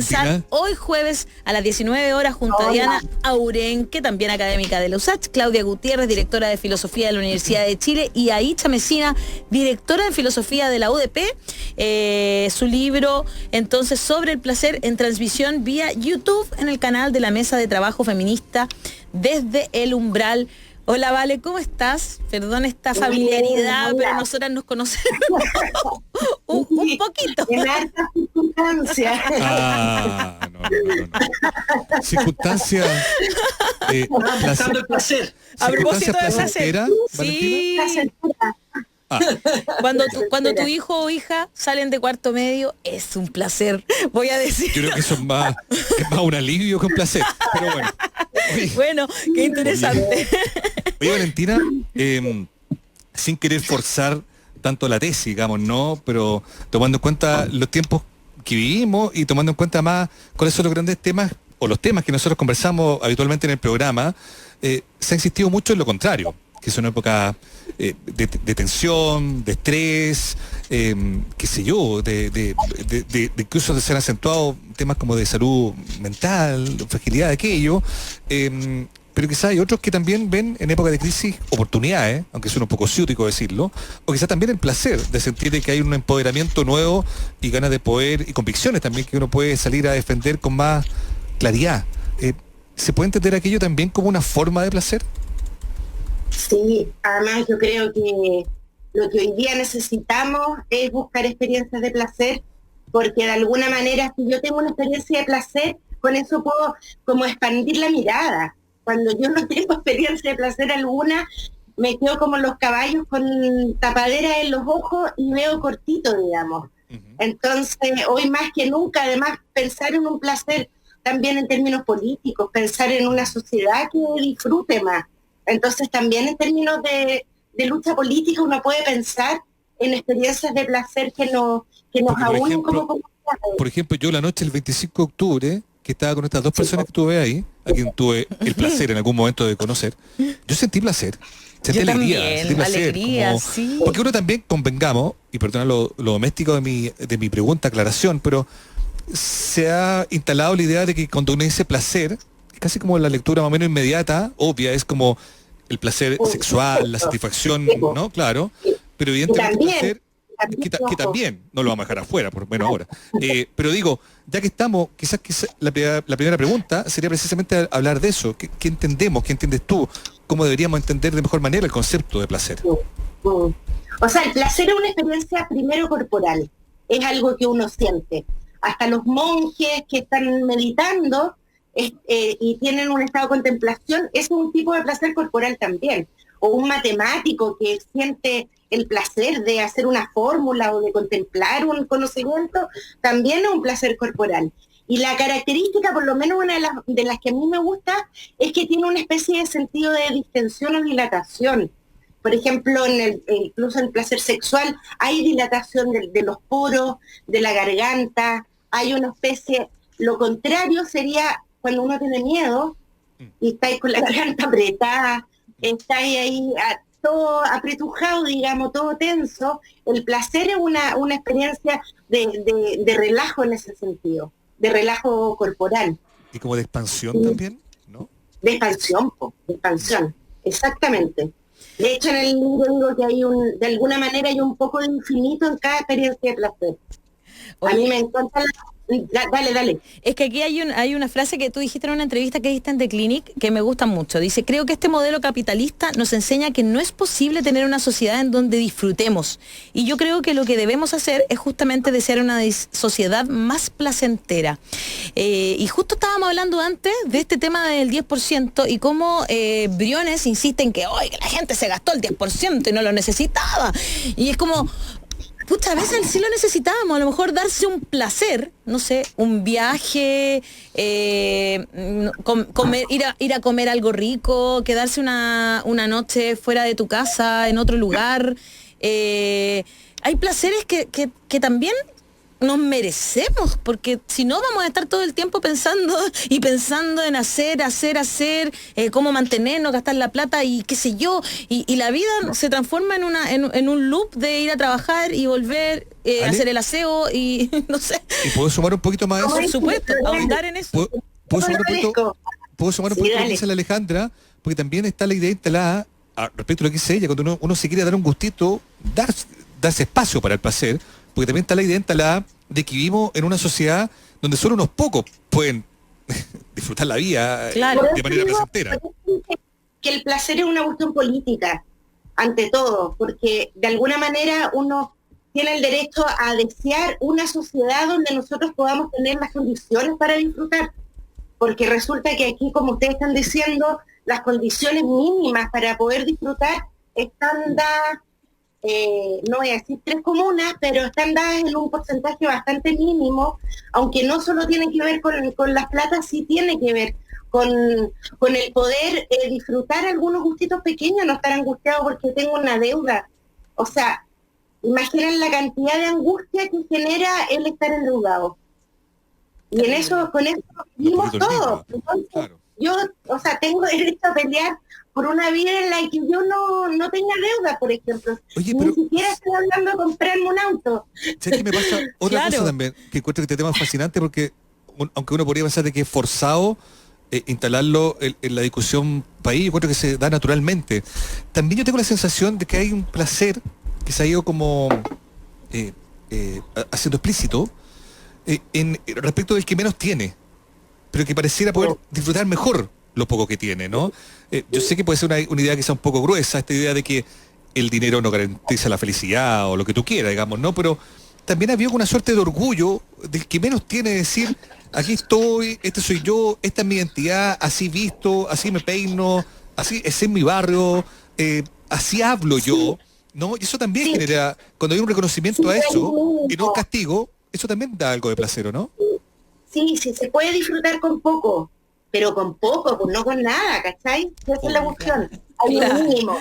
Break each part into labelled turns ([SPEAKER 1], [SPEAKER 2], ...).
[SPEAKER 1] lanzar
[SPEAKER 2] Valentina?
[SPEAKER 1] hoy jueves a las 19 horas junto a Diana Aurenque, también académica de la USACH, Claudia Gutiérrez, directora de Filosofía de la Universidad de Chile, y Aicha Mesina, directora de Filosofía de la UDP. Su libro, entonces, sobre el placer, en transmisión vía YouTube en el canal de la Mesa de Trabajo Feminista Desde el Umbral. Hola, Vale, ¿cómo estás? Perdón esta familiaridad, pero nosotras nos conocemos un poquito.
[SPEAKER 3] En altas circunstancias.
[SPEAKER 2] No. Circunstancias.
[SPEAKER 4] Buscando el placer.
[SPEAKER 1] A propósito de
[SPEAKER 2] placer,
[SPEAKER 1] placer. Sí. Cuando tu hijo o hija salen de cuarto medio, es un placer, voy a decir.
[SPEAKER 2] Yo creo que eso es más un alivio que un placer. Pero bueno. Oye,
[SPEAKER 1] bueno, qué interesante.
[SPEAKER 2] Oye, Valentina, sin querer forzar tanto la tesis, digamos, ¿no? Pero tomando en cuenta los tiempos que vivimos y tomando en cuenta más cuáles son los grandes temas o los temas que nosotros conversamos habitualmente en el programa, se ha insistido mucho en lo contrario, que es una época de tensión, de estrés, qué sé yo, de incluso de ser acentuados temas como de salud mental, fragilidad de aquello, pero quizás hay otros que también ven en época de crisis oportunidades, aunque suena un poco ciútico decirlo, o quizás también el placer de sentir que hay un empoderamiento nuevo y ganas de poder, y convicciones también que uno puede salir a defender con más claridad. ¿Se puede entender aquello también como una forma de placer?
[SPEAKER 3] Sí, además yo creo que lo que hoy día necesitamos es buscar experiencias de placer, porque de alguna manera si yo tengo una experiencia de placer, con eso puedo como expandir la mirada. Cuando yo no tengo experiencia de placer alguna, me quedo como los caballos con tapadera en los ojos y veo cortito, digamos. Entonces, hoy más que nunca, además, pensar en un placer también en términos políticos, pensar en una sociedad que disfrute más. Entonces, también en términos de lucha política, uno puede pensar en experiencias de placer que nos aúnen como comunidad.
[SPEAKER 2] Por ejemplo, yo la noche del 25 de octubre, que estaba con estas dos personas que tuve ahí, a quien tuve el placer en algún momento de conocer, yo sentí placer. Sentí
[SPEAKER 1] yo
[SPEAKER 2] alegría,
[SPEAKER 1] también,
[SPEAKER 2] sentí placer.
[SPEAKER 1] alegría, sí.
[SPEAKER 2] Porque uno también, convengamos, y perdona lo doméstico de mi pregunta, aclaración, pero se ha instalado la idea de que cuando uno dice placer, es casi como la lectura más o menos inmediata, obvia, es como el placer sexual, la satisfacción, ¿no? Claro, pero evidentemente el placer, que también, no lo vamos a dejar afuera, por lo menos ahora. Pero digo, ya que estamos, quizás la primera pregunta sería precisamente hablar de eso. ¿Qué entendemos? ¿Qué entiendes tú? ¿Cómo deberíamos entender de mejor manera el concepto de placer?
[SPEAKER 3] O sea, el placer es una experiencia primero corporal, es algo que uno siente. Hasta los monjes que están meditando y tienen un estado de contemplación, es un tipo de placer corporal también. O un matemático que siente el placer de hacer una fórmula o de contemplar un conocimiento, también es un placer corporal. Y la característica, por lo menos una de las que a mí me gusta, es que tiene una especie de sentido de distensión o dilatación. Por ejemplo, incluso en el placer sexual hay dilatación de los poros, de la garganta, hay una especie, lo contrario sería cuando uno tiene miedo y está ahí con la garganta apretada, está ahí todo apretujado, digamos, todo tenso. El placer es una experiencia de relajo en ese sentido, de relajo corporal.
[SPEAKER 2] Y como de expansión también, ¿no?
[SPEAKER 3] De expansión, de expansión, exactamente. De hecho, en el libro digo que de alguna manera hay un poco de infinito en cada experiencia de placer. A mí me encanta Dale.
[SPEAKER 1] Es que aquí hay una frase que tú dijiste en una entrevista que diste en The Clinic que me gusta mucho. Dice, creo que este modelo capitalista nos enseña que no es posible tener una sociedad en donde disfrutemos. Y yo creo que lo que debemos hacer es justamente desear una sociedad más placentera. Y justo estábamos hablando antes de este tema del 10% y cómo Briones insiste en que la gente se gastó el 10% y no lo necesitaba. Y es como... Pucha, a veces sí lo necesitábamos, a lo mejor darse un placer, no sé, un viaje, ir a comer algo rico, quedarse una noche fuera de tu casa, en otro lugar. Hay placeres que también nos merecemos, porque si no vamos a estar todo el tiempo pensando en hacer, cómo mantenernos, gastar la plata y qué sé yo, y la vida se transforma en un loop de ir a trabajar y volver, hacer el aseo y no sé.
[SPEAKER 2] ¿Y puedo sumar un poquito más a eso?
[SPEAKER 1] Por supuesto, ahondar en eso.
[SPEAKER 2] ¿Puedo sumar un poquito lo que dice la Alejandra? Porque también está la idea instalada, respecto a lo que dice ella, cuando uno se quiere dar un gustito, darse espacio para el placer, porque también está la idea instalada de que vivimos en una sociedad donde solo unos pocos pueden disfrutar la vida,
[SPEAKER 1] claro,
[SPEAKER 2] de manera placentera.
[SPEAKER 3] Que el placer es una cuestión política, ante todo, porque de alguna manera uno tiene el derecho a desear una sociedad donde nosotros podamos tener las condiciones para disfrutar, porque resulta que aquí, como ustedes están diciendo, las condiciones mínimas para poder disfrutar están dadas, no voy a decir 3 comunas, pero están dadas en un porcentaje bastante mínimo, aunque no solo tiene que ver con las platas, sí tiene que ver con el poder disfrutar algunos gustitos pequeños, no estar angustiado porque tengo una deuda. O sea, imaginen la cantidad de angustia que genera el estar endeudado. Y con eso vivimos todos. Entonces, claro. Yo, tengo derecho a pelear por una vida en la que yo no tenga deuda, por ejemplo.
[SPEAKER 2] Oye,
[SPEAKER 3] ni siquiera estoy hablando de comprarme un auto.
[SPEAKER 2] ¿Sabes qué me pasa? Otra cosa también, que encuentro que este tema es fascinante, porque aunque uno podría pensar de que es forzado instalarlo en la discusión país, yo encuentro que se da naturalmente. También yo tengo la sensación de que hay un placer que se ha ido como haciendo explícito respecto del que menos tiene, pero que pareciera poder disfrutar mejor lo poco que tiene, ¿no? Yo sé que puede ser una idea que sea un poco gruesa, esta idea de que el dinero no garantiza la felicidad o lo que tú quieras, digamos, ¿no? Pero también había una suerte de orgullo del que menos tiene, decir, aquí estoy, este soy yo, esta es mi identidad, así visto, así me peino, así es en mi barrio, así hablo yo, ¿no? Y eso también genera, cuando hay un reconocimiento a eso y no un castigo, eso también da algo de placer, ¿o no?
[SPEAKER 3] Sí, se puede disfrutar con poco, pero con poco, pues no con nada, ¿cachai? Esa es la cuestión. Hay un mínimo.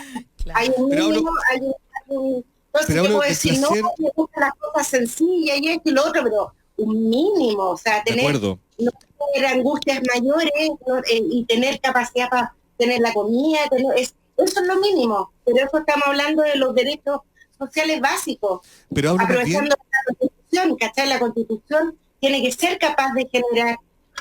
[SPEAKER 3] Hay un mínimo, hay un... Entonces yo puedo decir, no, me gustan las cosas sencillas y esto y lo otro, pero un mínimo, o sea, no tener angustias mayores y tener capacidad para tener la comida, eso es lo mínimo. Pero eso estamos hablando de los derechos sociales básicos.
[SPEAKER 2] Pero
[SPEAKER 3] aprovechando la Constitución, ¿cachai? La Constitución tiene que ser capaz de generar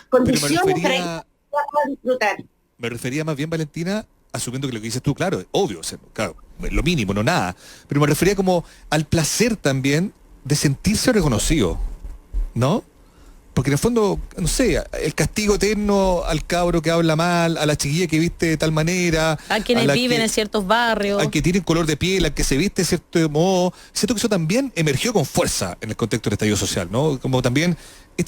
[SPEAKER 3] condiciones para que podamos disfrutar.
[SPEAKER 2] Me refería más bien, Valentina, asumiendo que lo que dices tú, claro, es obvio, o sea, claro, lo mínimo, no nada, pero me refería como al placer también de sentirse reconocido, ¿no? Porque en el fondo, no sé, el castigo eterno al cabro que habla mal, a la chiquilla que viste de tal manera,
[SPEAKER 1] a quienes viven en ciertos barrios,
[SPEAKER 2] al que tienen color de piel, al que se viste de cierto modo, siento que eso también emergió con fuerza en el contexto del estallido social, ¿no? Como también,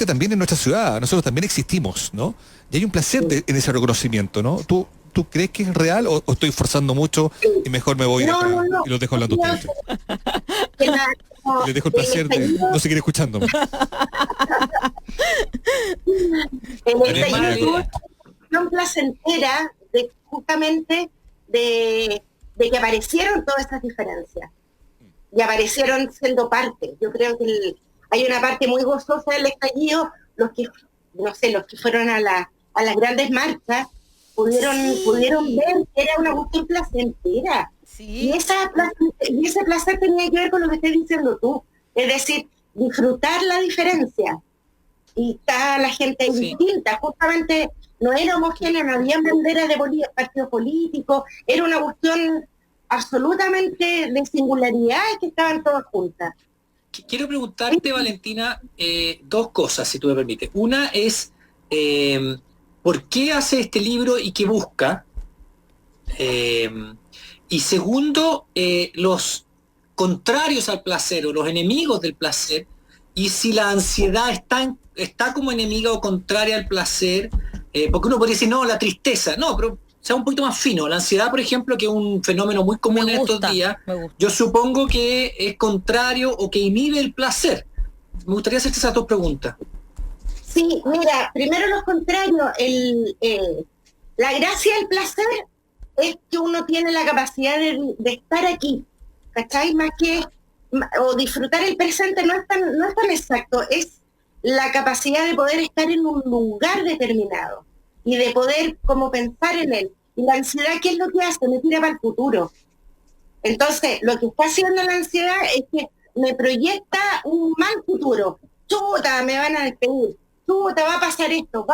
[SPEAKER 2] también es nuestra ciudad, nosotros también existimos, ¿no? Y hay un placer en ese reconocimiento, ¿no? ¿Tú crees que es real o estoy forzando mucho y mejor me voy y los dejo hablando ustedes? Les dejo el placer de no seguir escuchándome.
[SPEAKER 3] El estallido fue placentera justamente de que aparecieron todas estas diferencias y aparecieron siendo parte. Yo creo que hay una parte muy gozosa del estallido, los que fueron a las grandes marchas pudieron ver que era una cuestión placentera. Sí. Y ese placer tenía que ver con lo que estás diciendo tú, es decir, disfrutar la diferencia. Y está la gente distinta, justamente no era homogénea, no había banderas de partidos políticos, era una cuestión absolutamente de singularidad y que estaban todas juntas.
[SPEAKER 4] Quiero preguntarte, Valentina, 2 cosas, si tú me permites. Una es, ¿por qué hace este libro y qué busca? Y segundo, los contrarios al placer o los enemigos del placer, y si la ansiedad está como enemiga o contraria al placer, porque uno podría decir, no, la tristeza, no, pero sea un poquito más fino. La ansiedad, por ejemplo, que es un fenómeno muy común en estos días, yo supongo que es contrario o que inhibe el placer. Me gustaría hacerte esas 2 preguntas.
[SPEAKER 3] Sí, mira, primero los contrarios. La gracia del placer es que uno tiene la capacidad de estar aquí, ¿cachai? Más que o disfrutar el presente no es tan exacto, es la capacidad de poder estar en un lugar determinado y de poder como pensar en él. Y la ansiedad, ¿qué es lo que hace? Me tira para el futuro. Entonces, lo que está haciendo la ansiedad es que me proyecta un mal futuro. Chuta, me van a despedir. Chuta, va a pasar esto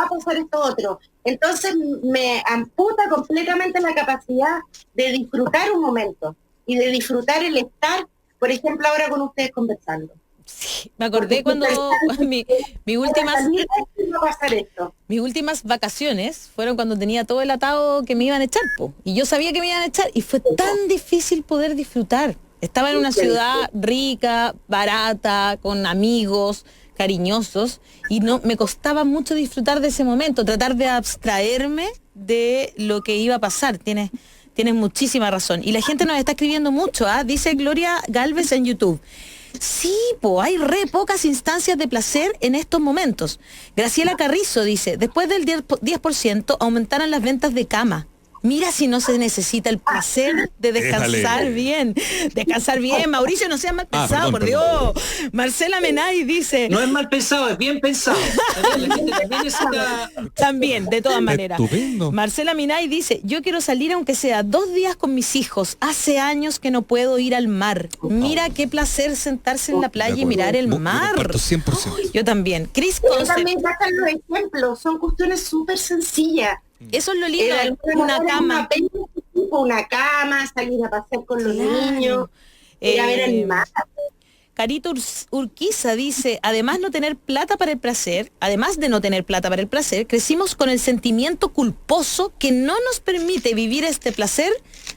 [SPEAKER 3] otro. Entonces me amputa completamente la capacidad de disfrutar un momento y de disfrutar el estar, por ejemplo, ahora con ustedes conversando.
[SPEAKER 1] Sí, me acordé cuando mis últimas vacaciones fueron cuando tenía todo el atado que me iban a echar, po, y yo sabía que me iban a echar y fue tan difícil poder disfrutar. Estaba en una ciudad rica, barata, con amigos cariñosos y no me costaba mucho disfrutar de ese momento, tratar de abstraerme de lo que iba a pasar. Tienes muchísima razón. Y la gente nos está escribiendo mucho, dice Gloria Galvez en YouTube. Sí, hay re pocas instancias de placer en estos momentos. Graciela Carrizo dice, después del 10% aumentaron las ventas de cama. Mira si no se necesita el placer de descansar bien. Descansar bien. Mauricio, no seas mal pensado, por Dios. Marcela Menay dice...
[SPEAKER 4] No es mal pensado, es bien pensado. La gente también necesita...
[SPEAKER 1] También, de todas maneras.
[SPEAKER 2] Estupendo.
[SPEAKER 1] Marcela Minay dice, yo quiero salir aunque sea 2 días con mis hijos. Hace años que no puedo ir al mar. Mira qué placer sentarse en la playa y mirar el mar.
[SPEAKER 2] Yo comparto 100%.
[SPEAKER 1] Yo también. Cris
[SPEAKER 3] Yo también sacan los ejemplos, son cuestiones súper sencillas.
[SPEAKER 1] Eso es lo lindo, una cama.
[SPEAKER 3] Una cama, salir a pasear con los niños, ir a ver animales.
[SPEAKER 1] Carito Urquiza dice, además de no tener plata para el placer, crecimos con el sentimiento culposo que no nos permite vivir este placer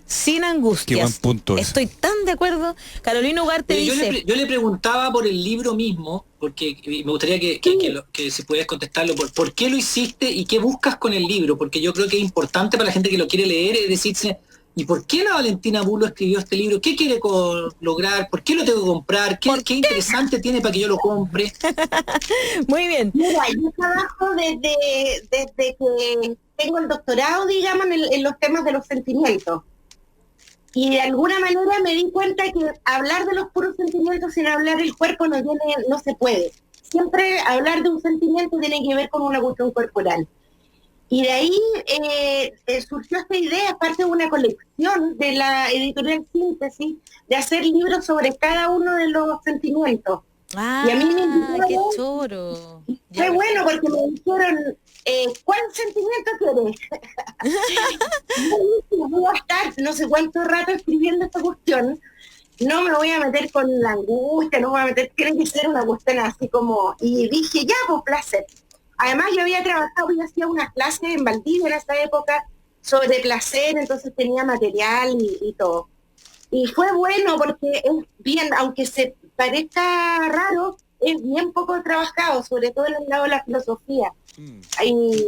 [SPEAKER 1] sin angustias.
[SPEAKER 2] Qué buen punto ese.
[SPEAKER 1] Estoy tan de acuerdo. Carolina Ugarte dice...
[SPEAKER 4] Yo le preguntaba por el libro mismo, porque me gustaría que si puedes contestarlo, por qué lo hiciste y qué buscas con el libro, porque yo creo que es importante para la gente que lo quiere leer, es decirse, ¿y por qué la Valentina Bulo escribió este libro? ¿Qué quiere lograr? ¿Por qué lo tengo que comprar? ¿Qué interesante tiene para que yo lo compre?
[SPEAKER 1] Muy bien.
[SPEAKER 3] Mira, yo trabajo desde que tengo el doctorado, digamos, en los temas de los sentimientos. Y de alguna manera me di cuenta que hablar de los puros sentimientos sin hablar del cuerpo no se puede. Siempre hablar de un sentimiento tiene que ver con una cuestión corporal. Y de ahí surgió esta idea, parte de una colección de la editorial Síntesis, de hacer libros sobre cada uno de los sentimientos. Y a mí me invitaron,
[SPEAKER 1] qué choro.
[SPEAKER 3] Fue bueno porque me dijeron, ¿cuál sentimiento quieres? Voy a estar no sé cuánto rato escribiendo esta cuestión. No me voy a meter con la angustia, no me voy a meter, tiene que ser una cuestión así como... Y dije, ya, pues placer. Además yo había trabajado y hacía unas clases en Valdivia en esa época sobre placer, entonces tenía material y todo. Y fue bueno porque es bien, aunque se parezca raro, es bien poco trabajado, sobre todo en el lado de la filosofía. Y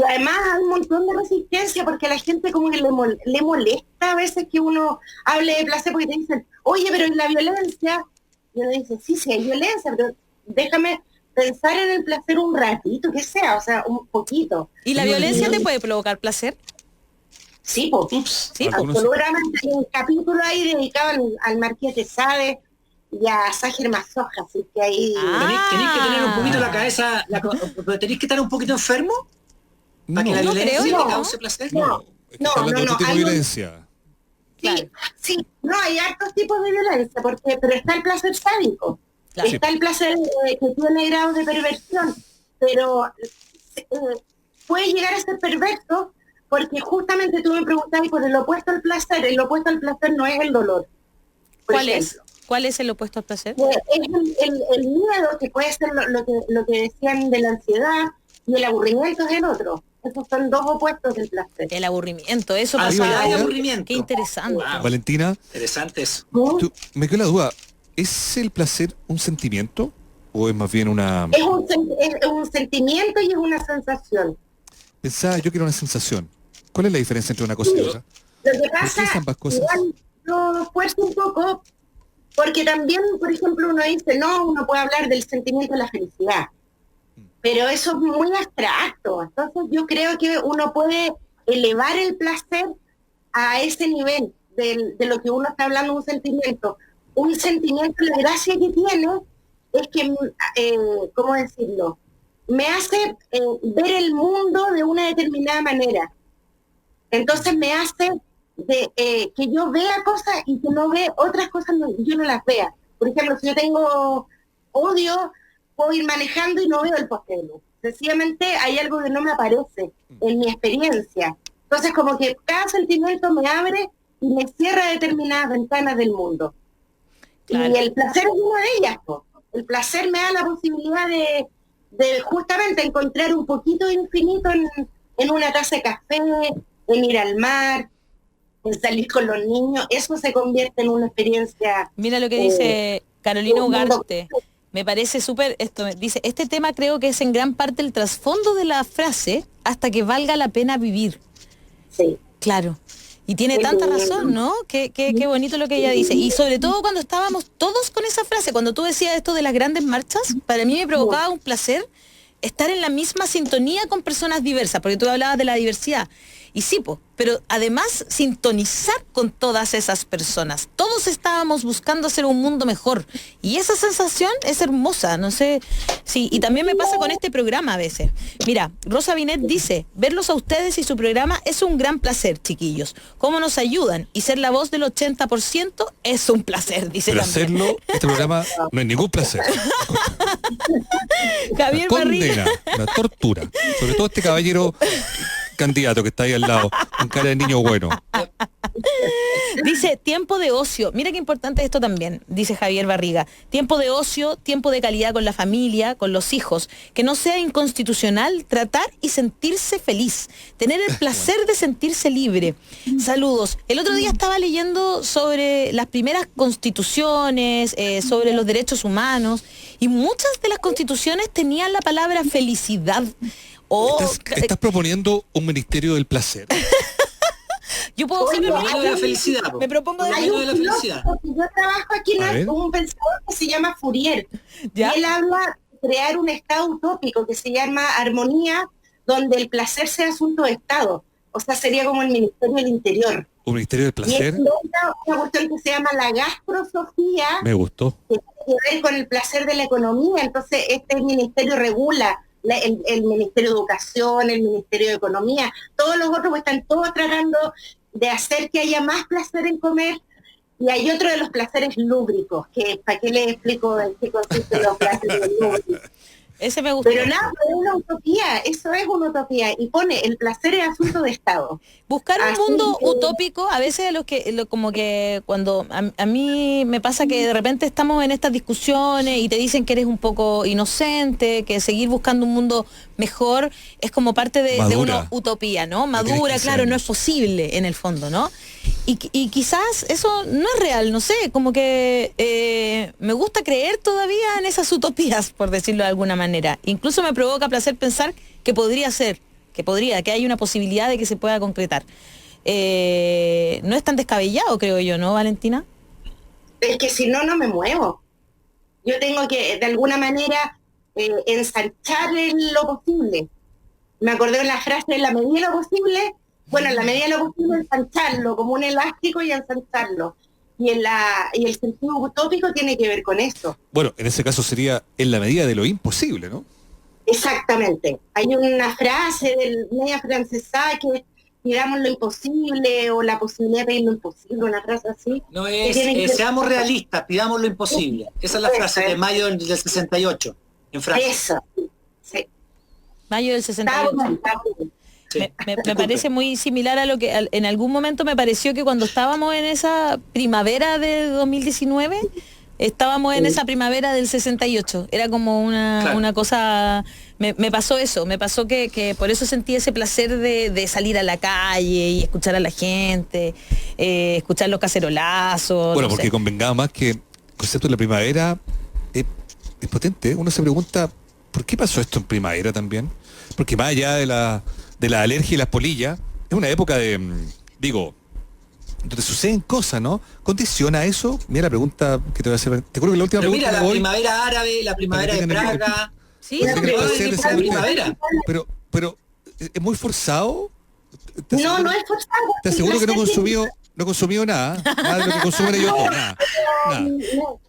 [SPEAKER 3] además hay un montón de resistencia porque a la gente como que le molesta a veces que uno hable de placer porque te dicen, oye, pero en la violencia, y uno dice, sí, hay violencia, pero déjame pensar en el placer un ratito, que sea, o sea, un poquito.
[SPEAKER 1] ¿Y la violencia te puede provocar placer?
[SPEAKER 3] Sí, pues, sí, absolutamente. Hay un capítulo ahí dedicado al Marqués de Sade y a Ságer Masoja, así que ahí...
[SPEAKER 4] ¿Tenéis que tener un poquito la cabeza, tenéis que estar un poquito enfermo? ¿Para que la violencia te cause placer?
[SPEAKER 3] No,
[SPEAKER 2] violencia.
[SPEAKER 3] Sí, sí, no, hay hartos tipos de violencia, pero está el placer sádico. Claro. Está el placer que tiene grados de perversión, pero puede llegar a ser perverso porque justamente tú me preguntabas por el opuesto al placer no es el dolor.
[SPEAKER 1] ¿Cuál es? ¿Cuál es el opuesto al placer?
[SPEAKER 3] Es el miedo, que puede ser lo que decían de la ansiedad, y el aburrimiento es el otro. Esos son dos opuestos del placer.
[SPEAKER 1] El aburrimiento, eso pasa.
[SPEAKER 4] Aburrimiento.
[SPEAKER 1] Qué interesante.
[SPEAKER 2] Wow. Valentina.
[SPEAKER 4] Interesante eso.
[SPEAKER 2] Me quedó la duda. ¿Es el placer un sentimiento o es más bien una...?
[SPEAKER 3] Es un sentimiento y es una sensación.
[SPEAKER 2] Pensaba yo que era una sensación. ¿Cuál es la diferencia entre una cosa y otra?
[SPEAKER 3] Lo que pasa,
[SPEAKER 2] ambas cosas?
[SPEAKER 3] lo fuerzo un poco, porque también, por ejemplo, uno dice, no, uno puede hablar del sentimiento de la felicidad, pero eso es muy abstracto. Entonces yo creo que uno puede elevar el placer a ese nivel de lo que uno está hablando de un sentimiento. un sentimiento, la gracia que tiene es que, ¿cómo decirlo? Me hace ver el mundo de una determinada manera. Entonces me hace que yo vea cosas y que no ve otras cosas, yo no las vea. Por ejemplo, si yo tengo odio, puedo ir manejando y no veo el poste de luz. Sencillamente hay algo que no me aparece en mi experiencia. Entonces como que cada sentimiento me abre y me cierra determinadas ventanas del mundo. Claro. Y el placer es una de ellas, po. El placer me da la posibilidad de justamente encontrar un poquito de infinito en una taza de café, en ir al mar, en salir con los niños. Eso se convierte en una experiencia.
[SPEAKER 1] Mira lo que dice Carolina Ugarte. Me parece súper, esto dice, este tema creo que es en gran parte el trasfondo de la frase, hasta que valga la pena vivir.
[SPEAKER 3] Sí.
[SPEAKER 1] Claro. Y tiene tanta razón, ¿no? Qué bonito lo que ella dice. Y sobre todo cuando estábamos todos con esa frase, cuando tú decías esto de las grandes marchas, para mí me provocaba un placer estar en la misma sintonía con personas diversas, porque tú hablabas de la diversidad. Y sí, pero además sintonizar con todas esas personas. Todos estábamos buscando hacer un mundo mejor. Y esa sensación es hermosa, no sé. Sí, y también me pasa con este programa a veces. Mira, Rosa Binet dice, verlos a ustedes y su programa es un gran placer, chiquillos. Cómo nos ayudan. Y ser la voz del 80% es un placer, dice
[SPEAKER 2] pero
[SPEAKER 1] también.
[SPEAKER 2] hacerlo, este programa no es ningún placer.
[SPEAKER 1] Javier Barriga.
[SPEAKER 2] Una tortura. Sobre todo este caballero candidato que está ahí al lado, con cara de niño bueno.
[SPEAKER 1] Dice, tiempo de ocio. Mira qué importante esto también, dice Javier Barriga. Tiempo de ocio, tiempo de calidad con la familia, con los hijos. Que no sea inconstitucional tratar y sentirse feliz. Tener el placer de sentirse libre. Saludos. El otro día estaba leyendo sobre las primeras constituciones, sobre los derechos humanos, y muchas de las constituciones tenían la palabra felicidad.
[SPEAKER 2] ¿Estás proponiendo un ministerio del placer?
[SPEAKER 1] Yo puedo ser
[SPEAKER 4] de la felicidad.
[SPEAKER 1] Me propongo
[SPEAKER 3] de la felicidad. Yo trabajo aquí en un pensador que se llama Fourier. ¿Ya? Y él habla de crear un estado utópico que se llama armonía, donde el placer sea asunto de estado. O sea, sería como el Ministerio del Interior.
[SPEAKER 2] ¿Un ministerio del placer?
[SPEAKER 3] Y una cuestión que se llama la gastrosofía.
[SPEAKER 2] Me gustó.
[SPEAKER 3] Que tiene que ver con el placer de la economía. Entonces, este ministerio regula el Ministerio de Educación, el Ministerio de Economía, todos los otros están todos tratando de hacer que haya más placer en comer. Y hay otro de los placeres lúbricos, que ¿para qué les explico en qué consisten los placeres lúbricos?
[SPEAKER 1] Ese me gusta.
[SPEAKER 3] Pero nada, es una utopía, eso es una utopía. Y pone, el placer es asunto de Estado.
[SPEAKER 1] Buscar un mundo utópico, a veces como que cuando a mí me pasa que de repente estamos en estas discusiones y te dicen que eres un poco inocente, que seguir buscando un mundo mejor es como parte de una utopía, ¿no? Madura, claro, no es posible en el fondo, ¿no? Y quizás eso no es real, no sé, como que me gusta creer todavía en esas utopías, por decirlo de alguna manera. Incluso me provoca placer pensar que podría ser, que hay una posibilidad de que se pueda concretar. No es tan descabellado, creo yo, ¿no, Valentina?
[SPEAKER 3] Es que si no, no me muevo. Yo tengo que, de alguna manera, ensanchar en lo posible. Me acordé de la frase, en la medida de lo posible, bueno, en la medida de lo posible ensancharlo, como un elástico y ensancharlo. Y el sentido utópico tiene que ver con eso.
[SPEAKER 2] Bueno, en ese caso sería en la medida de lo imposible, ¿no?
[SPEAKER 3] Exactamente. Hay una frase del media francesa que pidamos lo imposible o la posibilidad de pedir lo imposible, una frase así.
[SPEAKER 4] No es, seamos realistas, pidamos lo imposible. Esa es la frase de mayo del 68, en Francia.
[SPEAKER 3] Eso, sí.
[SPEAKER 1] Mayo del 68. Me parece muy similar a lo que en algún momento me pareció que cuando estábamos en esa primavera de 2019, estábamos en esa primavera del 68. Era como una cosa... Me pasó eso, me pasó que por eso sentí ese placer de salir a la calle y escuchar a la gente, escuchar los cacerolazos.
[SPEAKER 2] Bueno, porque convengamos más que el concepto de la primavera es potente. Uno se pregunta, ¿por qué pasó esto en primavera también? Porque más allá de la alergia y las polillas, es una época donde suceden cosas, ¿no? ¿Condiciona eso? Mira la pregunta que te voy a hacer. Te acuerdo que la última
[SPEAKER 4] pero
[SPEAKER 2] pregunta.
[SPEAKER 4] Mira, la primavera árabe, la primavera de Praga.
[SPEAKER 1] Sí,
[SPEAKER 4] la primavera.
[SPEAKER 2] Pero es muy forzado.
[SPEAKER 3] No es forzado.
[SPEAKER 2] Te aseguro que no consumió no he consumido nada de lo que consumen ellos dos, nada.
[SPEAKER 3] No,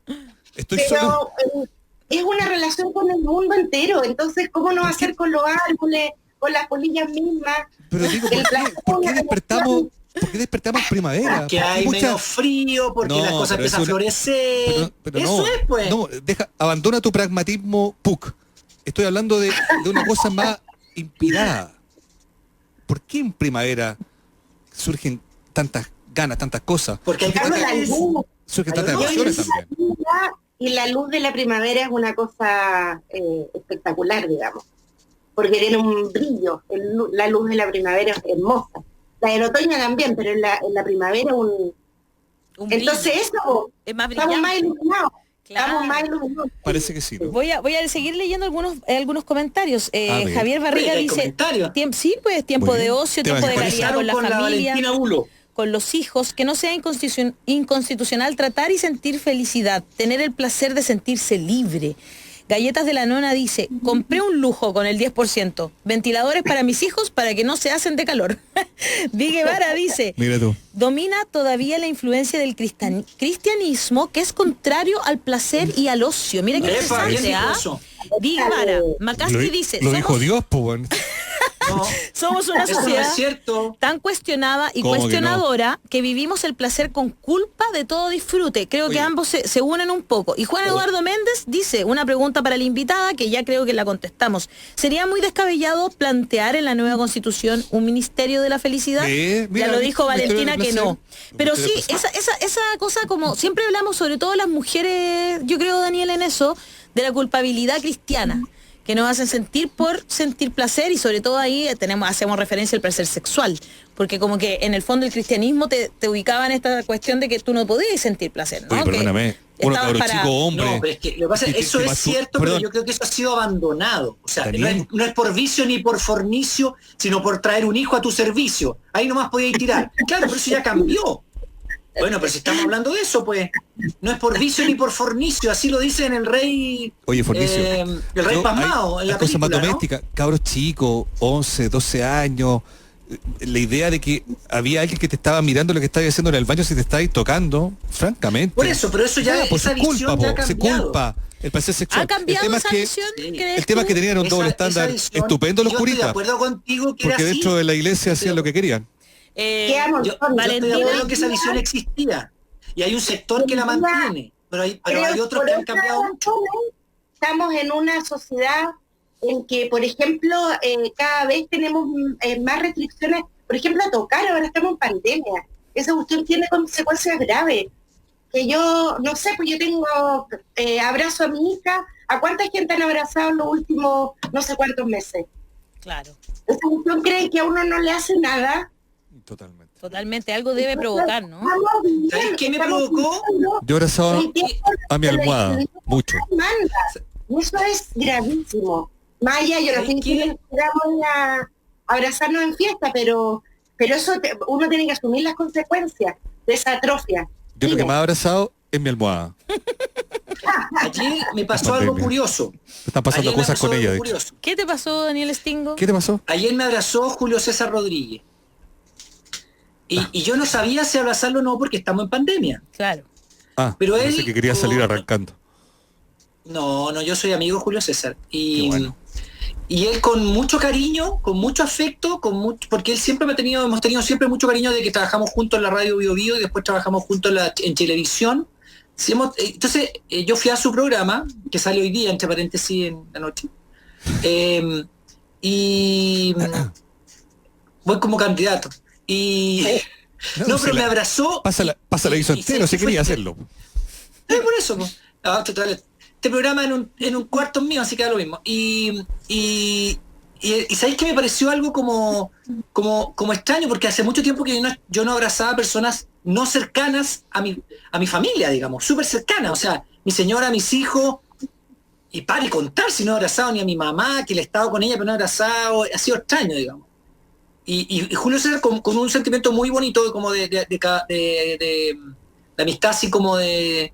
[SPEAKER 2] Estoy solo.
[SPEAKER 3] pero es una relación con el mundo entero, entonces ¿cómo no va a ser con los árboles, con las polillas mismas?
[SPEAKER 2] Pero digo, ¿por qué despertamos en primavera?
[SPEAKER 4] Porque hay menos frío, porque
[SPEAKER 2] No,
[SPEAKER 4] las cosas
[SPEAKER 2] pero
[SPEAKER 4] empiezan a
[SPEAKER 2] eso-
[SPEAKER 4] florecer.
[SPEAKER 2] pero
[SPEAKER 4] Eso
[SPEAKER 2] no,
[SPEAKER 4] es, pues.
[SPEAKER 2] no, abandona tu pragmatismo PUC. Estoy hablando de una cosa más inspirada. ¿Por qué en primavera surgen tantas ganas, tantas cosas?
[SPEAKER 4] Porque hay
[SPEAKER 3] Claro, la
[SPEAKER 4] colores.
[SPEAKER 3] luz,
[SPEAKER 2] Surgen
[SPEAKER 4] Hay
[SPEAKER 2] tantas
[SPEAKER 4] olores.
[SPEAKER 2] emociones también.
[SPEAKER 3] y la luz de la primavera es una cosa espectacular, digamos, porque tiene un brillo. La luz de la primavera es hermosa. La del otoño también, pero en la primavera
[SPEAKER 1] Un
[SPEAKER 3] Entonces
[SPEAKER 1] brillo.
[SPEAKER 3] eso,
[SPEAKER 1] Es más
[SPEAKER 3] estamos más
[SPEAKER 1] brillante.
[SPEAKER 3] iluminados.
[SPEAKER 1] Claro.
[SPEAKER 3] Estamos más iluminados.
[SPEAKER 2] Parece que sí, ¿no?
[SPEAKER 1] Voy a seguir leyendo algunos comentarios.
[SPEAKER 2] ver.
[SPEAKER 1] Javier Barriga
[SPEAKER 4] Oye, ¿hay
[SPEAKER 1] dice,
[SPEAKER 4] comentarios?
[SPEAKER 1] sí, pues tiempo
[SPEAKER 2] Muy
[SPEAKER 1] de
[SPEAKER 2] bien.
[SPEAKER 1] ocio,
[SPEAKER 2] Te
[SPEAKER 1] tiempo de
[SPEAKER 2] evangelizaron
[SPEAKER 1] calidad con la
[SPEAKER 4] con la
[SPEAKER 1] familia,
[SPEAKER 4] Valentina Bulo.
[SPEAKER 1] con los hijos, que no sea inconstitucional tratar y sentir felicidad, tener el placer de sentirse libre. Galletas de la Nona dice, compré un lujo con el 10%, ventiladores para mis hijos para que no se hacen de calor. Di Guevara dice,
[SPEAKER 2] Mira tú.
[SPEAKER 1] domina todavía la influencia del cristianismo que es contrario al placer y al ocio. Mira qué
[SPEAKER 4] Epa, bien
[SPEAKER 1] interesante,
[SPEAKER 4] dijo
[SPEAKER 1] ¿ah?
[SPEAKER 4] eso.
[SPEAKER 1] Di Guevara, Macasti dice,
[SPEAKER 2] Lo dijo
[SPEAKER 1] somos,
[SPEAKER 2] Dios, pues, bueno.
[SPEAKER 4] No,
[SPEAKER 1] somos una
[SPEAKER 4] eso no
[SPEAKER 1] sociedad
[SPEAKER 4] es cierto.
[SPEAKER 1] tan cuestionada y
[SPEAKER 2] ¿Cómo que no?
[SPEAKER 1] cuestionadora que vivimos el placer con culpa de todo disfrute. Creo que
[SPEAKER 4] Oye.
[SPEAKER 1] ambos se unen un poco. Y Juan Eduardo Méndez dice, una pregunta para la invitada que ya creo que la contestamos. ¿Sería muy descabellado plantear en la nueva constitución un ministerio de la felicidad?
[SPEAKER 2] Mira,
[SPEAKER 1] ya lo dijo
[SPEAKER 2] ministerio
[SPEAKER 1] Valentina
[SPEAKER 2] del
[SPEAKER 1] que
[SPEAKER 2] placer.
[SPEAKER 1] no. Pero sí,
[SPEAKER 2] Ministerio del
[SPEAKER 1] esa cosa como siempre hablamos, sobre todo las mujeres, yo creo, Daniel, en eso, de la culpabilidad cristiana, que nos hacen sentir por sentir placer, y sobre todo ahí hacemos referencia al placer sexual, porque como que en el fondo el cristianismo te ubicaba en esta cuestión de que tú no podías sentir placer, ¿no?
[SPEAKER 2] Oye,
[SPEAKER 1] Que
[SPEAKER 2] perdóname, uno
[SPEAKER 1] estabas
[SPEAKER 2] cabro
[SPEAKER 1] para-
[SPEAKER 2] chico hombre.
[SPEAKER 4] No, pero es que lo que pasa es que eso es cierto,
[SPEAKER 2] Perdón.
[SPEAKER 4] pero yo creo que eso ha sido abandonado. O sea,
[SPEAKER 2] Daniel.
[SPEAKER 4] no es por vicio ni por fornicio, sino por traer un hijo a tu servicio. Ahí nomás podía ir tirar. Claro, pero eso ya cambió. Bueno, pero si estamos hablando de eso, pues, no es por vicio ni por fornicio, así lo dice en el rey.
[SPEAKER 2] Oye, Fornicio.
[SPEAKER 4] El rey pasmado, en la
[SPEAKER 2] cosas más
[SPEAKER 4] película, ¿no?
[SPEAKER 2] domésticas, cabros chicos, 11, 12 años. La idea de que había alguien que te estaba mirando lo que estabas haciendo en el baño si te estabas tocando, francamente.
[SPEAKER 4] Por eso, pero eso ya,
[SPEAKER 2] pues
[SPEAKER 4] esa
[SPEAKER 2] es culpa,
[SPEAKER 4] visión ya ha
[SPEAKER 2] se
[SPEAKER 4] cambiado.
[SPEAKER 2] culpa. El placer sexual.
[SPEAKER 1] ¿Ha cambiado
[SPEAKER 2] el tema
[SPEAKER 1] esa
[SPEAKER 2] es que,
[SPEAKER 1] visión?
[SPEAKER 4] Sí.
[SPEAKER 1] ¿Crees
[SPEAKER 2] el tema es
[SPEAKER 1] tú?
[SPEAKER 2] que tenían un doble
[SPEAKER 4] Esa
[SPEAKER 2] estándar
[SPEAKER 4] visión,
[SPEAKER 2] estupendo los
[SPEAKER 4] yo estoy de
[SPEAKER 2] curitas.
[SPEAKER 4] acuerdo contigo que
[SPEAKER 2] Porque
[SPEAKER 4] era
[SPEAKER 2] dentro
[SPEAKER 4] así.
[SPEAKER 2] de la iglesia hacían
[SPEAKER 4] Pero-
[SPEAKER 2] lo que querían.
[SPEAKER 3] Quedamos
[SPEAKER 4] Yo
[SPEAKER 3] con-
[SPEAKER 4] estoy de
[SPEAKER 1] Valentina-
[SPEAKER 4] acuerdo que esa visión existía. Y hay un sector que la mantiene. Pero hay otros
[SPEAKER 3] por
[SPEAKER 4] que han
[SPEAKER 3] otra
[SPEAKER 4] cambiado mucho.
[SPEAKER 3] razón, estamos en una sociedad en que, por ejemplo, cada vez tenemos más restricciones, por ejemplo, a tocar, ahora estamos en pandemia. Esa cuestión tiene consecuencias graves. Que yo, no sé, pues yo tengo abrazo a mi hija. ¿A cuánta gente han abrazado en los últimos no sé cuántos meses?
[SPEAKER 1] Claro,
[SPEAKER 3] Esa cuestión cree que a uno no le hace nada.
[SPEAKER 2] Totalmente.
[SPEAKER 1] totalmente, algo debe provocar, ¿no?
[SPEAKER 3] Estamos viviendo,
[SPEAKER 4] ¿Sabes qué me
[SPEAKER 3] estamos
[SPEAKER 4] provocó?
[SPEAKER 3] viviendo
[SPEAKER 2] Yo abrazaba
[SPEAKER 3] el tiempo
[SPEAKER 2] a mi
[SPEAKER 3] de la
[SPEAKER 2] almohada,
[SPEAKER 3] televisión
[SPEAKER 2] mucho.
[SPEAKER 3] manda. Y eso es gravísimo. Maya, yo no
[SPEAKER 4] ¿Sabes
[SPEAKER 3] estoy diciendo que vamos a abrazarnos en fiesta, pero eso uno tiene que asumir las consecuencias de esa atrofia.
[SPEAKER 2] Yo lo que
[SPEAKER 3] Dime.
[SPEAKER 2] más he abrazado es mi almohada.
[SPEAKER 4] Ayer me pasó
[SPEAKER 2] Pandemia.
[SPEAKER 4] algo curioso.
[SPEAKER 2] Están pasando
[SPEAKER 4] Ayer me
[SPEAKER 2] cosas
[SPEAKER 4] pasó
[SPEAKER 2] con
[SPEAKER 4] algo
[SPEAKER 2] ella, de hecho.
[SPEAKER 4] curioso.
[SPEAKER 1] ¿Qué te pasó, Daniel Stingo?
[SPEAKER 2] ¿Qué te pasó?
[SPEAKER 4] Ayer me abrazó Julio César Rodríguez. Y yo no sabía si abrazarlo o no porque estamos en pandemia.
[SPEAKER 1] Claro.
[SPEAKER 2] Ah,
[SPEAKER 4] Pero
[SPEAKER 2] parece
[SPEAKER 4] él-
[SPEAKER 2] que quería salir arrancando.
[SPEAKER 4] No, yo soy amigo de Julio César.
[SPEAKER 2] Qué bueno.
[SPEAKER 4] Y él con mucho cariño, con mucho afecto, porque él siempre hemos tenido siempre mucho cariño de que trabajamos juntos en la radio Bio Bio y después trabajamos juntos en televisión. Sí, entonces yo fui a su programa, que sale hoy día, entre paréntesis, en la noche. Y voy como candidato. Y no,
[SPEAKER 2] se
[SPEAKER 4] pero me
[SPEAKER 2] la-
[SPEAKER 4] abrazó.
[SPEAKER 2] Pasa la hizo
[SPEAKER 4] y
[SPEAKER 2] entero, si
[SPEAKER 4] fue-
[SPEAKER 2] quería hacerlo.
[SPEAKER 4] por eso, pues. Ah, total, este programa en un cuarto mío, así que da lo mismo. Y ¿sabéis que me pareció algo como extraño? Porque hace mucho tiempo que yo no abrazaba a personas no cercanas a mi familia, digamos, súper cercanas. O sea, mi señora, mis hijos, y para y contar si no he abrazado ni a mi mamá, que le he estado con ella, pero no he abrazado, ha sido extraño, digamos. Y Julio César con un sentimiento muy bonito, como de amistad, así como de...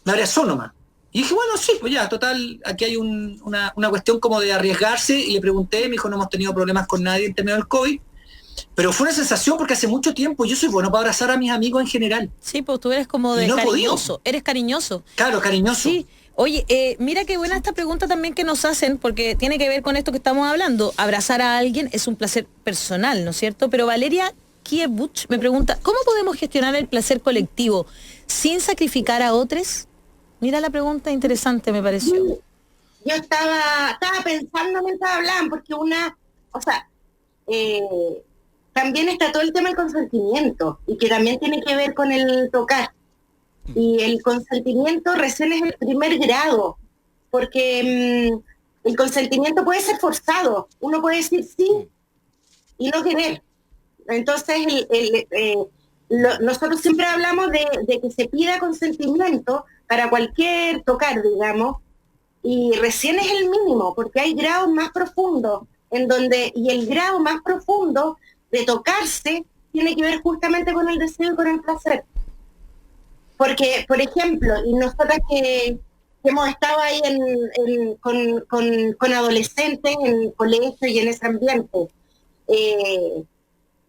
[SPEAKER 4] me abrazó nomás. Y dije, bueno, sí, pues ya, total, aquí hay una cuestión como de arriesgarse, y le pregunté, me dijo, no hemos tenido problemas con nadie en términos del COVID, Pero fue una sensación porque hace mucho tiempo yo soy bueno para abrazar a mis amigos en general.
[SPEAKER 1] Sí, pues tú eres como de
[SPEAKER 4] Y no he
[SPEAKER 1] cariñoso,
[SPEAKER 4] podido.
[SPEAKER 1] eres cariñoso.
[SPEAKER 4] Claro, cariñoso.
[SPEAKER 1] Sí. Oye, mira qué buena esta pregunta también que nos hacen, porque tiene que ver con esto que estamos hablando. Abrazar a alguien es un placer personal, ¿no es cierto? Pero Valeria Kiebuch me pregunta, ¿cómo podemos gestionar el placer colectivo sin sacrificar a otros? Mira la pregunta interesante, me pareció.
[SPEAKER 3] Yo estaba pensando mientras hablaban, porque también está todo el tema del consentimiento, y que también tiene que ver con el tocar. Y el consentimiento recién es el primer grado, porque el consentimiento puede ser forzado. Uno puede decir sí y no querer. Entonces, nosotros siempre hablamos de que se pida consentimiento para cualquier tocar, digamos, y recién es el mínimo, porque hay grados más profundos, y el grado más profundo de tocarse tiene que ver justamente con el deseo y con el placer. Porque, por ejemplo, y nosotras que hemos estado ahí con adolescentes en colegio y en ese ambiente,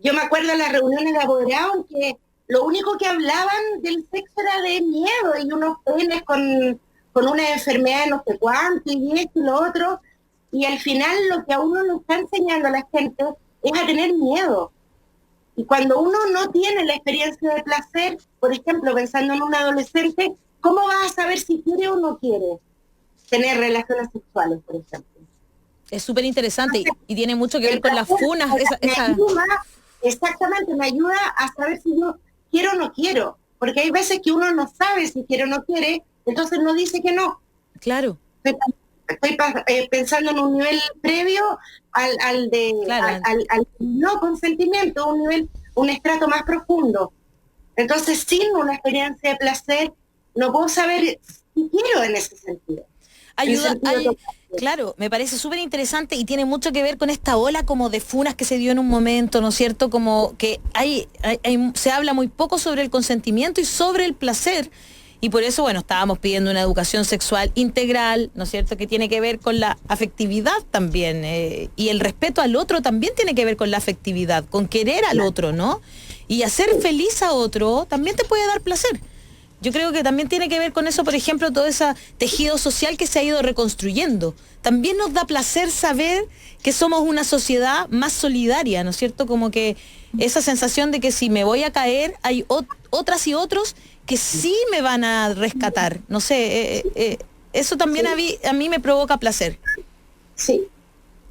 [SPEAKER 3] yo me acuerdo de las reuniones de apoderados en que lo único que hablaban del sexo era de miedo, y unos penes con una enfermedad de no sé cuánto, y esto y lo otro, y al final lo que a uno le está enseñando a la gente es a tener miedo. Y cuando uno no tiene la experiencia de placer, por ejemplo, pensando en un adolescente, ¿cómo vas a saber si quiere o no quiere tener relaciones sexuales, por ejemplo?
[SPEAKER 1] Es súper interesante y tiene mucho que ver con las funas.
[SPEAKER 3] Exactamente, me ayuda a saber si yo quiero o no quiero. Porque hay veces que uno no sabe si quiere o no quiere, entonces no dice que no.
[SPEAKER 1] Claro.
[SPEAKER 3] Estoy pensando en un nivel previo al no consentimiento, un estrato más profundo. Entonces, sin una experiencia de placer, no puedo saber si quiero en ese sentido.
[SPEAKER 1] Claro, me parece súper interesante y tiene mucho que ver con esta ola como de funas que se dio en un momento, ¿no es cierto? Como que se habla muy poco sobre el consentimiento y sobre el placer. Y por eso, bueno, estábamos pidiendo una educación sexual integral, ¿no es cierto?, que tiene que ver con la afectividad también. Y el respeto al otro también tiene que ver con la afectividad, con querer al otro, ¿no? Y hacer feliz a otro también te puede dar placer. Yo creo que también tiene que ver con eso, por ejemplo, todo ese tejido social que se ha ido reconstruyendo. También nos da placer saber que somos una sociedad más solidaria, ¿no es cierto? Como que esa sensación de que si me voy a caer, hay otras y otros que sí me van a rescatar. No sé, eso también a mí me provoca placer.
[SPEAKER 3] Sí.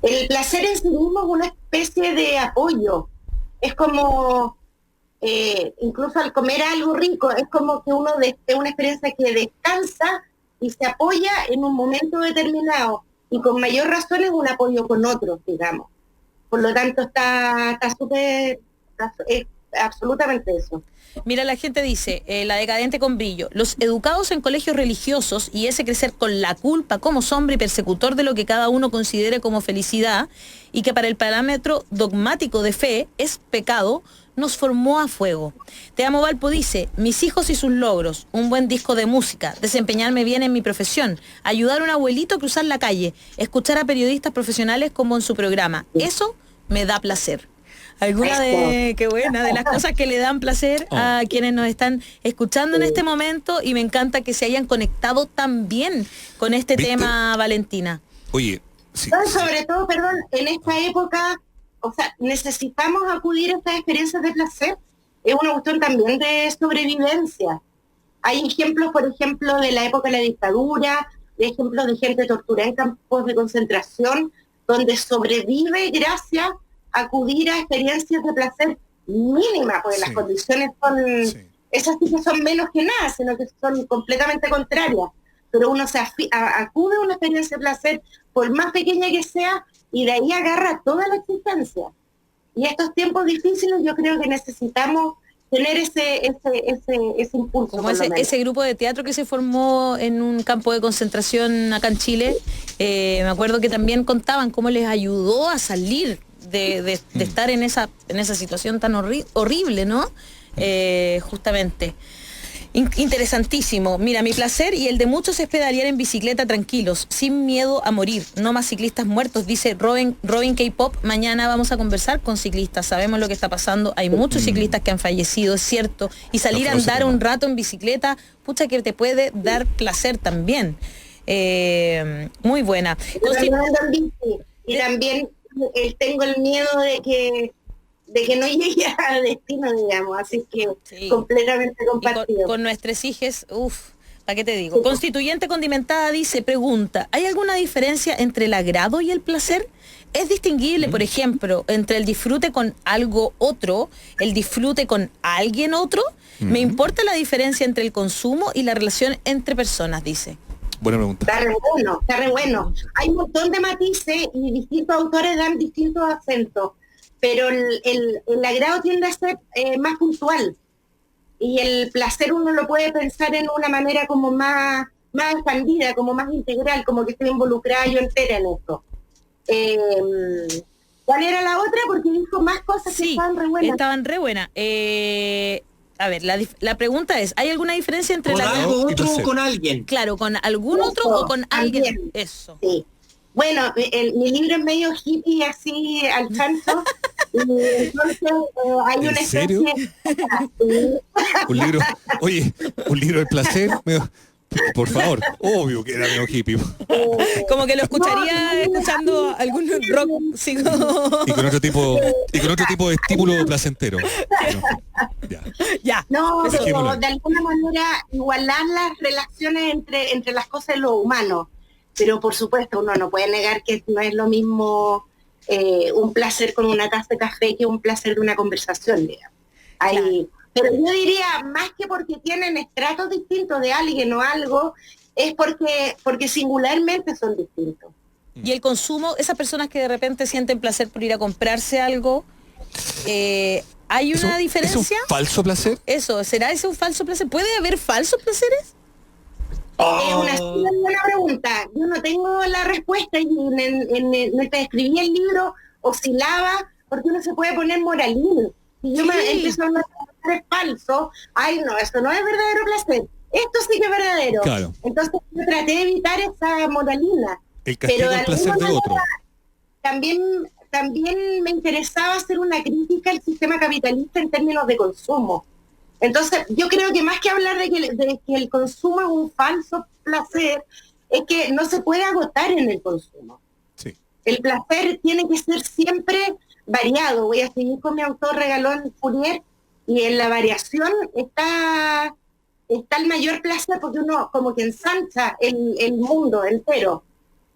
[SPEAKER 3] El placer en sí mismo es una especie de apoyo. Es como, incluso al comer algo rico, es como que uno es una experiencia que descansa y se apoya en un momento determinado. Y con mayor razón es un apoyo con otros, digamos. Por lo tanto, está súper, es absolutamente eso.
[SPEAKER 1] Mira, la gente dice, la decadente con brillo, los educados en colegios religiosos y ese crecer con la culpa como sombra y persecutor de lo que cada uno considere como felicidad y que para el parámetro dogmático de fe es pecado, nos formó a fuego. Te amo, Valpo dice, mis hijos y sus logros, un buen disco de música, desempeñarme bien en mi profesión, ayudar a un abuelito a cruzar la calle, escuchar a periodistas profesionales como en su programa, eso me da placer. Alguna de las cosas que le dan placer a quienes nos están escuchando en este momento, y me encanta que se hayan conectado tan bien con este tema, Valentina.
[SPEAKER 2] Oye, sí,
[SPEAKER 3] sobre todo, perdón, en esta época, o sea, necesitamos acudir a estas experiencias de placer. Es una cuestión también de sobrevivencia. Hay ejemplos, por ejemplo, de la época de la dictadura, de ejemplos de gente torturada en campos de concentración, donde sobrevive gracias acudir a experiencias de placer mínimas, porque las condiciones son, esas sí que son menos que nada, sino que son completamente contrarias. Pero uno acude a una experiencia de placer, por más pequeña que sea, y de ahí agarra toda la existencia. Y estos tiempos difíciles yo creo que necesitamos tener ese impulso.
[SPEAKER 1] Como ese grupo de teatro que se formó en un campo de concentración acá en Chile, me acuerdo que también contaban cómo les ayudó a salir de estar en esa situación tan horrible, ¿no? Justamente. Interesantísimo. Mira, mi placer y el de muchos es pedalear en bicicleta tranquilos, sin miedo a morir. No más ciclistas muertos, dice Robin K-Pop. Mañana vamos a conversar con ciclistas. Sabemos lo que está pasando. Hay muchos ciclistas que han fallecido, es cierto. Y salir a andar un rato en bicicleta, pucha, que te puede dar placer también. Muy buena.
[SPEAKER 3] Y también tengo el miedo de que no llegue a destino, digamos, así que sí, completamente compartido.
[SPEAKER 1] Con nuestros hijos, ¿para qué te digo? Sí. Constituyente Condimentada dice, pregunta, ¿hay alguna diferencia entre el agrado y el placer? ¿Es distinguible, por ejemplo, entre el disfrute con algo otro, el disfrute con alguien otro? ¿Me importa la diferencia entre el consumo y la relación entre personas? Dice.
[SPEAKER 2] Buena pregunta.
[SPEAKER 3] Está re bueno. Hay un montón de matices y distintos autores dan distintos acentos, pero el agrado tiende a ser más puntual y el placer uno lo puede pensar en una manera como más expandida, como más integral, como que estoy involucrada yo entera en esto. ¿Cuál era la otra? Porque dijo más cosas que estaban re buenas.
[SPEAKER 1] Estaban re buenas. A ver, la pregunta es, ¿hay alguna diferencia entre
[SPEAKER 4] ¿con algo otro o con alguien?
[SPEAKER 1] Claro, ¿con algún otro o con alguien? Eso.
[SPEAKER 3] Sí. Bueno, mi libro es medio hippie, así al chanzo. Y entonces hay una
[SPEAKER 2] serio?
[SPEAKER 3] especie...
[SPEAKER 2] un libro del placer, por favor, obvio que era medio hippie.
[SPEAKER 1] Como que lo escucharía escuchando algún rock
[SPEAKER 2] y con otro tipo de estímulo placentero.
[SPEAKER 1] Ya.
[SPEAKER 3] No, pero de alguna manera igualar las relaciones entre las cosas y lo humano. Pero por supuesto uno no puede negar que no es lo mismo un placer con una taza de café que un placer de una conversación, digamos. Pero yo diría, más que porque tienen estratos distintos de alguien o algo, es porque singularmente son distintos.
[SPEAKER 1] Y el consumo, esas personas que de repente sienten placer por ir a comprarse algo, ¿hay una diferencia?
[SPEAKER 2] ¿Es un falso placer?
[SPEAKER 1] Eso, ¿será ese un falso placer? ¿Puede haber falsos placeres?
[SPEAKER 3] Es una buena pregunta. Yo no tengo la respuesta y mientras escribí el libro oscilaba porque uno se puede poner moralino. Y yo me empiezo a hablar de falso. Ay, no, esto no es verdadero placer. Esto sí que es verdadero. Claro. Entonces yo traté de evitar esa moralina.
[SPEAKER 2] El castigo del placer de otro.
[SPEAKER 3] También me interesaba hacer una crítica al sistema capitalista en términos de consumo. Entonces, yo creo que más que hablar de que el consumo es un falso placer, es que no se puede agotar en el consumo.
[SPEAKER 2] Sí.
[SPEAKER 3] El placer tiene que ser siempre variado. Voy a seguir con mi autor Regalón Fourier, y en la variación está el mayor placer porque uno como que ensancha el mundo entero.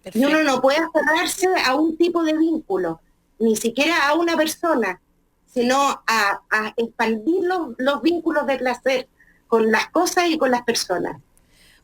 [SPEAKER 3] Perfecto. Y uno no puede aferrarse a un tipo de vínculo, ni siquiera a una persona, sino a expandir los vínculos de placer con las cosas y con las personas.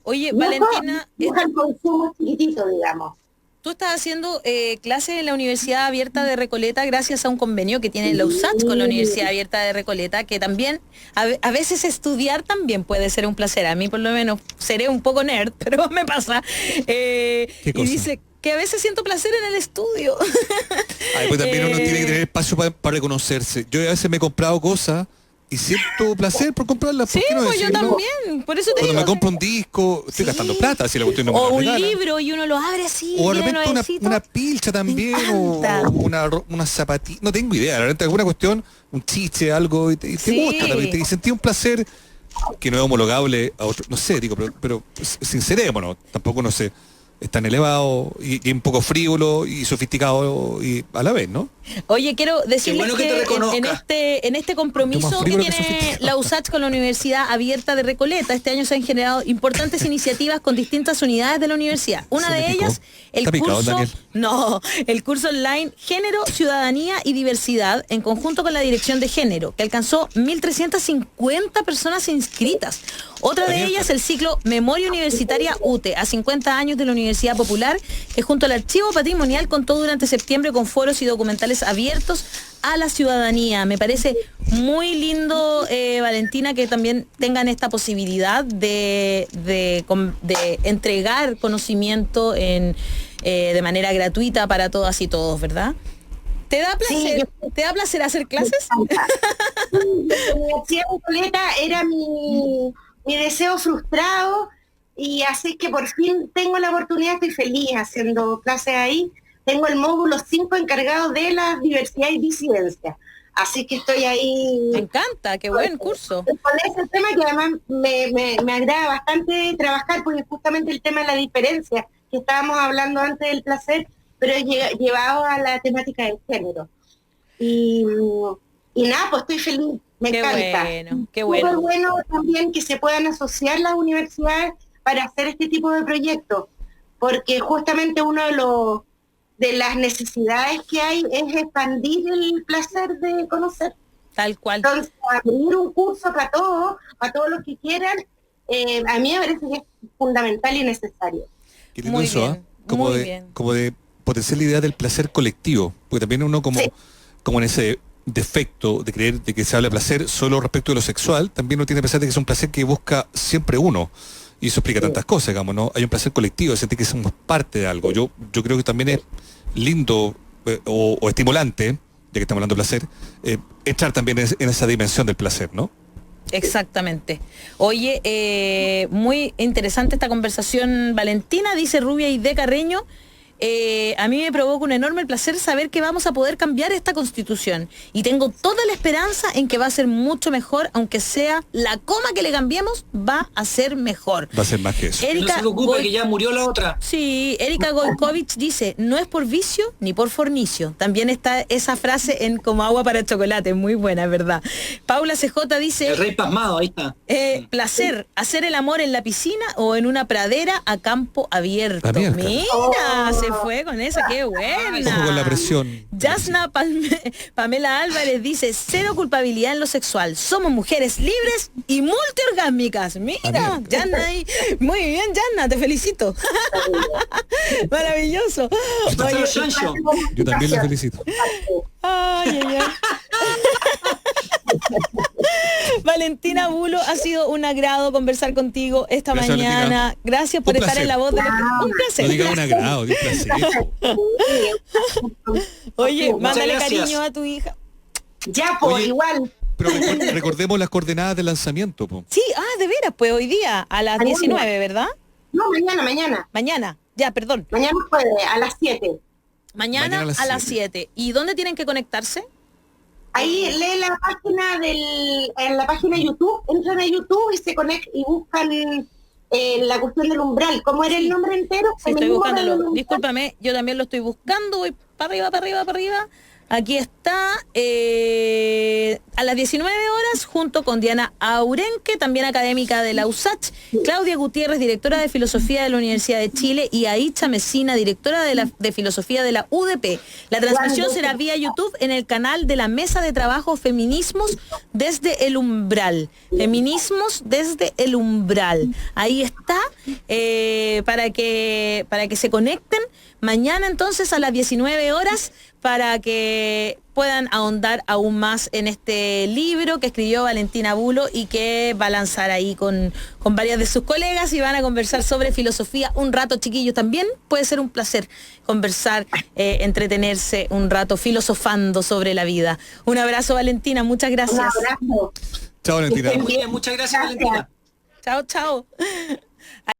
[SPEAKER 1] Oye, Valentina...
[SPEAKER 3] el consumo chiquitito, digamos.
[SPEAKER 1] Tú estás haciendo clases en la Universidad Abierta de Recoleta gracias a un convenio que tiene la USACH con la Universidad Abierta de Recoleta, que también, a veces estudiar también puede ser un placer. A mí por lo menos seré un poco nerd, pero me pasa. Y dice que a veces siento placer en el estudio.
[SPEAKER 2] Pues también uno tiene que tener espacio para reconocerse. Yo a veces me he comprado cosas y siento placer por comprarlas.
[SPEAKER 1] Sí,
[SPEAKER 2] no
[SPEAKER 1] pues yo también. Por eso te
[SPEAKER 2] Cuando
[SPEAKER 1] digo,
[SPEAKER 2] me compro un disco, estoy gastando plata, si la cuestión no me
[SPEAKER 1] o un
[SPEAKER 2] regala.
[SPEAKER 1] libro y uno lo abre así.
[SPEAKER 2] O de repente una pilcha también, o una zapatilla, no tengo idea, de repente alguna cuestión, un chiste, algo, y te gusta también, y sentí un placer que no es homologable a otro, no sé, digo, pero sincerémonos, tampoco no sé. Es tan elevado y un poco frívolo y sofisticado y a la vez, ¿no?
[SPEAKER 1] Oye, quiero decirles que en este compromiso que tiene la USACH con la Universidad Abierta de Recoleta, este año se han generado importantes iniciativas con distintas unidades de la universidad. Una de ellas, el curso online Género, Ciudadanía y Diversidad, en conjunto con la Dirección de Género, que alcanzó 1.350 personas inscritas. Otra de ellas, el ciclo Memoria Universitaria UTE, a 50 años de la Universidad Popular, que junto al Archivo Patrimonial contó durante septiembre con foros y documentales abiertos a la ciudadanía. Me parece muy lindo, Valentina, que también tengan esta posibilidad de entregar conocimiento de manera gratuita para todas y todos, ¿verdad? ¿Te da placer? Sí, ¿te da placer hacer clases?
[SPEAKER 3] La Universidad de Recoleta era mi deseo frustrado, y así que por fin tengo la oportunidad, estoy feliz haciendo clases ahí. Tengo el módulo 5 encargado de la diversidad y disidencia. Así que estoy ahí.
[SPEAKER 1] Me encanta, qué buen curso.
[SPEAKER 3] Con ese tema que además me agrada bastante trabajar, porque justamente el tema de la diferencia, que estábamos hablando antes del placer, pero llevado a la temática del género. Y nada, pues estoy feliz, me encanta.
[SPEAKER 1] Qué bueno.
[SPEAKER 3] Muy bueno también que se puedan asociar las universidades para hacer este tipo de proyectos, porque justamente uno de las necesidades que hay es expandir el placer de conocer.
[SPEAKER 1] Tal cual.
[SPEAKER 3] Entonces, abrir un curso para todos los que quieran, a mí me parece que es fundamental y necesario.
[SPEAKER 2] Qué lindo eso, ¿eh? Como de potenciar la idea del placer colectivo, porque también uno como en ese defecto de creer de que se habla de placer solo respecto de lo sexual, también uno tiene que pensar de que es un placer que busca siempre uno. Y eso explica tantas cosas, digamos, ¿no? Hay un placer colectivo, sentir que somos parte de algo. Yo creo que también es lindo o estimulante, ya que estamos hablando de placer, entrar también en esa dimensión del placer, ¿no?
[SPEAKER 1] Exactamente. Oye, muy interesante esta conversación, Valentina, dice Rubia y de Carreño. A mí me provoca un enorme placer saber que vamos a poder cambiar esta constitución y tengo toda la esperanza en que va a ser mucho mejor, aunque sea la coma que le cambiemos, va a ser mejor.
[SPEAKER 2] Va a ser más que eso.
[SPEAKER 1] Erika,
[SPEAKER 4] no se preocupe que ya murió la otra.
[SPEAKER 1] Sí, Erika Goikovich dice, no es por vicio ni por fornicio. También está esa frase en como agua para chocolate, muy buena, es verdad. Paula CJ dice...
[SPEAKER 4] El rey pasmado, ahí está.
[SPEAKER 1] Placer, hacer el amor en la piscina o en una pradera a campo abierto. Mira, se fue con esa, qué buena.
[SPEAKER 2] Con la presión.
[SPEAKER 1] Yasna Pamela Álvarez dice, cero culpabilidad en lo sexual. Somos mujeres libres y multiorgásmicas. Mira, Yasna ahí. Muy bien, Yasna, te felicito. Maravilloso.
[SPEAKER 4] Oye,
[SPEAKER 2] yo también la felicito.
[SPEAKER 1] Ay, ay, ay. Valentina Bulo, ha sido un agrado conversar contigo esta mañana. Valentina. Gracias por estar en La Voz de los... Un placer.
[SPEAKER 2] No diga un agrado, un placer.
[SPEAKER 1] Oye, mándale cariño a tu hija.
[SPEAKER 3] Ya, pues, igual.
[SPEAKER 2] Pero recordemos las coordenadas de lanzamiento, po.
[SPEAKER 1] Sí, de veras, pues hoy día a las 19, ¿verdad?
[SPEAKER 3] No, mañana.
[SPEAKER 1] Mañana, ya, perdón.
[SPEAKER 3] Mañana puede, a las 7.
[SPEAKER 1] Mañana a las 7. ¿Y dónde tienen que conectarse?
[SPEAKER 3] Ahí lee la página en la página de YouTube, entran a YouTube y se conectan y buscan la cuestión del umbral. ¿Cómo era el nombre entero?
[SPEAKER 1] Sí, estoy buscándolo. Discúlpame, yo también lo estoy buscando, voy para arriba. Aquí está, a las 19 horas, junto con Diana Aurenque, también académica de la USACH, Claudia Gutiérrez, directora de Filosofía de la Universidad de Chile, y Aicha Mesina, directora de Filosofía de la UDP. La transmisión será vía YouTube en el canal de la Mesa de Trabajo Feminismos desde el Umbral. Feminismos desde el Umbral. Ahí está, para que se conecten. Mañana entonces a las 19 horas para que puedan ahondar aún más en este libro que escribió Valentina Bulo y que va a lanzar ahí con varias de sus colegas y van a conversar sobre filosofía un rato, chiquillos. También puede ser un placer conversar, entretenerse un rato filosofando sobre la vida. Un abrazo, Valentina, muchas gracias.
[SPEAKER 3] Un abrazo.
[SPEAKER 2] Chao, Valentina.
[SPEAKER 4] Muy bien, muchas gracias, Valentina.
[SPEAKER 1] Chao.